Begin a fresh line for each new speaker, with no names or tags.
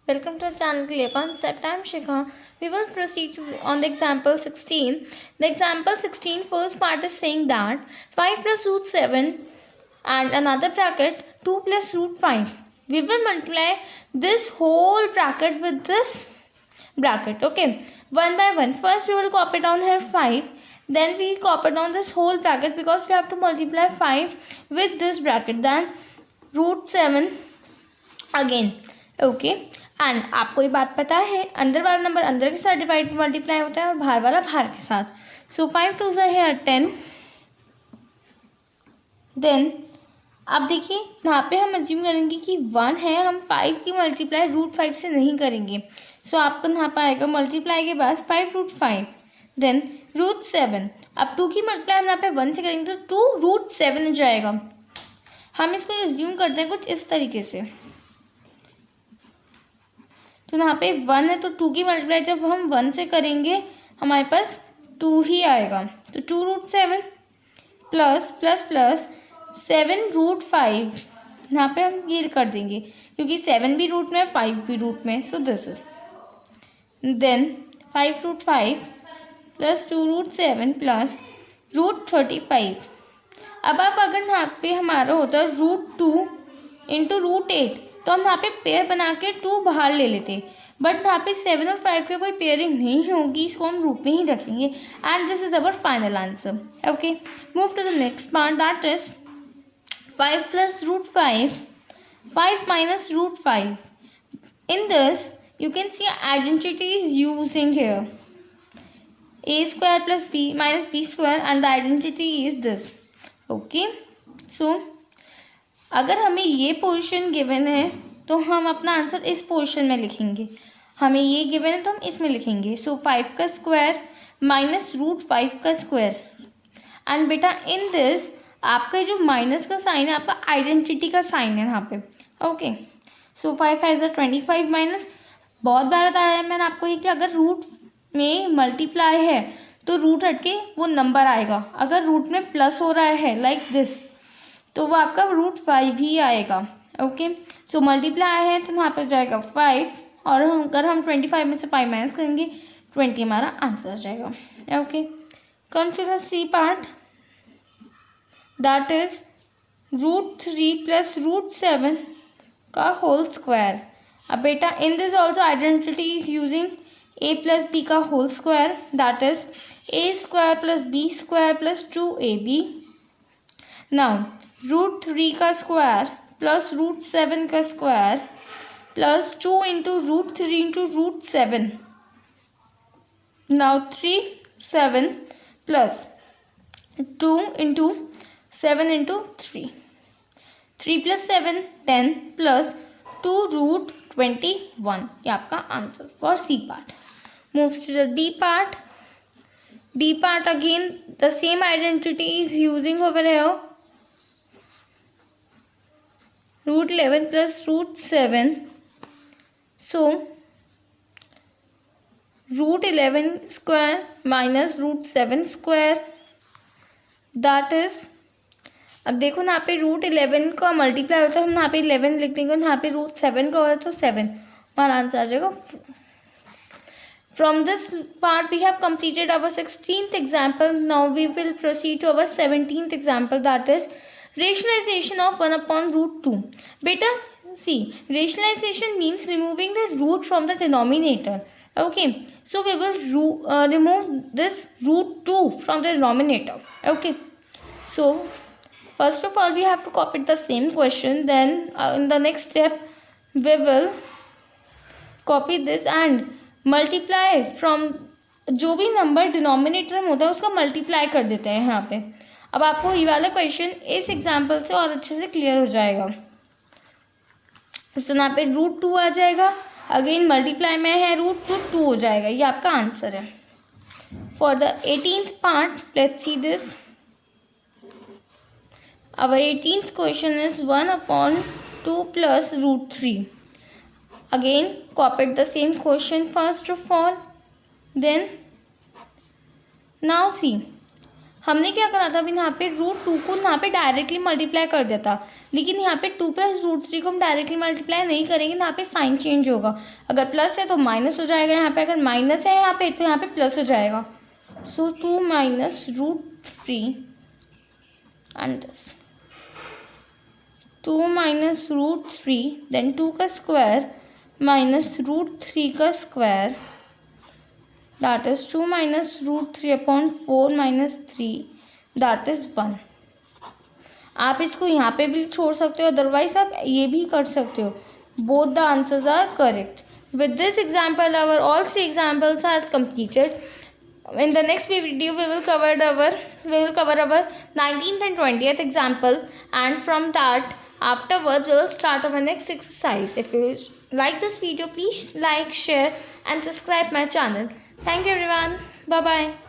Welcome to our channel Clear Concept. I am Shikha. We will proceed on the example 16. The example 16 first part is saying that 5 plus root 7 and another bracket 2 plus root 5. We will multiply this whole bracket with this bracket. Okay, one by one. First we will copy down here 5. Then we copy down this whole bracket because we have to multiply 5 with this bracket. Then root 7 again. Okay. And आपको ये बात पता है अंदर वाला number अंदर के साथ डिवाइड मल्टीप्लाई होता है और बाहर वाला बाहर के साथ. सो 5 2 है 10. देन अब देखिए यहाँ पे हम अज्यूम करेंगे कि 1 है, हम 5 की मल्टीप्लाई रूट 5 से नहीं करेंगे. सो आपको यहाँ पर आएगा मल्टीप्लाई के बाद 5 रूट 5. Then root 7. अब 2 की मल्टीप्लाई हम यहाँ पे 1 से करेंगे तो 2 रूट 7 हो जाएगा. हम इसको अज्यूम करते हैं कुछ इस तरीके से. तो यहाँ पे 1 है तो 2 की मल्टीप्लाई जब हम 1 से करेंगे हमारे पास 2 ही आएगा. तो 2 root 7 plus plus plus 7 root 5. यहाँ पे हम ये कर देंगे क्योंकि 7 भी रूट में है 5 भी रूट में. So this is then 5 root 5 plus 2 root 7 plus root 35. अब आप अगर यहाँ पे हमारा होता है रूट 2 इंटू रूट 8 तो हम यहाँ पे पेयर बना के 2 बाहर ले लेते. बट यहाँ पे 7 और 5 की कोई पेयरिंग नहीं होगी, इसको हम रूट में ही रखेंगे. And this is our final answer. Okay, move to the next part that is 5 plus root 5 5 minus root 5. In this you can see identity is using here a square plus b minus b square and the identity is this. Okay, so अगर हमें ये position given है तो हम अपना answer इस position में लिखेंगे. हमें ये गिवन है तो हम इसमें लिखेंगे. सो 5 का स्क्वायर माइनस रूट 5 का स्क्वायर. एंड बेटा इन दिस आपका जो माइनस का साइन है आपका आइडेंटिटी का साइन है यहाँ पे. Okay, so 5 has a 25 minus. बहुत बार बताया है मैंने आपको ये कि अगर रूट में मल्टीप्लाई है तो रूट हट के वो नंबर आएगा. अगर रूट में प्लस हो रहा है लाइक दिस तो वो आपका रूट 5 ही आएगा. ओके, सो मल्टीप्लाई है तो यहाँ पर जाएगा 5 और अगर हम 25 में से 5 माइनस करेंगे 20 हमारा आंसर आ जाएगा. Okay, come to the C part that is root 3 plus root 7 का होल स्क्वायर. अब बेटा in this also identity is using a plus B का whole square that is a square plus B square plus 2ab. Now root 3 का square plus root 7 का square plus 2 into root 3 into root 7. Now 3 7 plus 2 into 7 into 3. 3 plus 7 10 plus 2 root 21. ये आपका answer for C part. Moves to the D part. D part again the same identity is using over here. root 11 plus root 7. So root 11 square minus root 7 square that is. अब देखो ना यहाँ पे root 11 का multiply होता है हम यहाँ पे 11 लिख देंगे. यहाँ पे रूट 7 का होता है तो 7 हमारा आंसर आ जाएगा. From this part we have completed our 16th example. Now we will proceed to our 17th example that is rationalization of 1 upon root 2. Beta, see, rationalization means removing the root from the denominator. Okay, so we will remove this root 2 from the denominator. Okay, so first of all we have to copy the same question. Then in the next step we will copy this and multiply from जो भी number denominator में होता है उसका multiply कर देते हैं यहाँ पे. अब आपको ये वाला क्वेश्चन इस एग्जाम्पल से और अच्छे से क्लियर हो जाएगा. तो यहाँ पे रूट 2 आ जाएगा. अगेन मल्टीप्लाई में है रूट 2 हो जाएगा. ये आपका आंसर है. For the 18th part let's see this. Our 18th question is 1 upon 2 plus root 3. Again copied the same question first of all. Then now see हमने क्या करा था, अभी यहाँ पे √2 को यहाँ पे डायरेक्टली मल्टीप्लाई कर दिया था, लेकिन यहाँ पे 2 + √3 को हम डायरेक्टली मल्टीप्लाई नहीं करेंगे, यहाँ पे साइन चेंज होगा। अगर प्लस है तो माइनस हो जाएगा, यहाँ पे अगर माइनस है यहाँ पे तो यहाँ पे प्लस हो जाएगा। सो 2 - √3 एंड दिस 2 - √3, देन 2 का स्क्वायर माइनस √3 का square, that is 2 - √3/4 - 3, that is 1। आप इसको यहाँ पे भी छोड़ सकते हो, अदरवाइज आप ये भी कर सकते हो। Both the answers are correct. With this example our all 3 examples are completed. In the next video we will cover our 19th and 20th example, and from that afterwards we will start our next exercise. If you like this video, please like, share and subscribe my channel. Thank you everyone. Bye bye.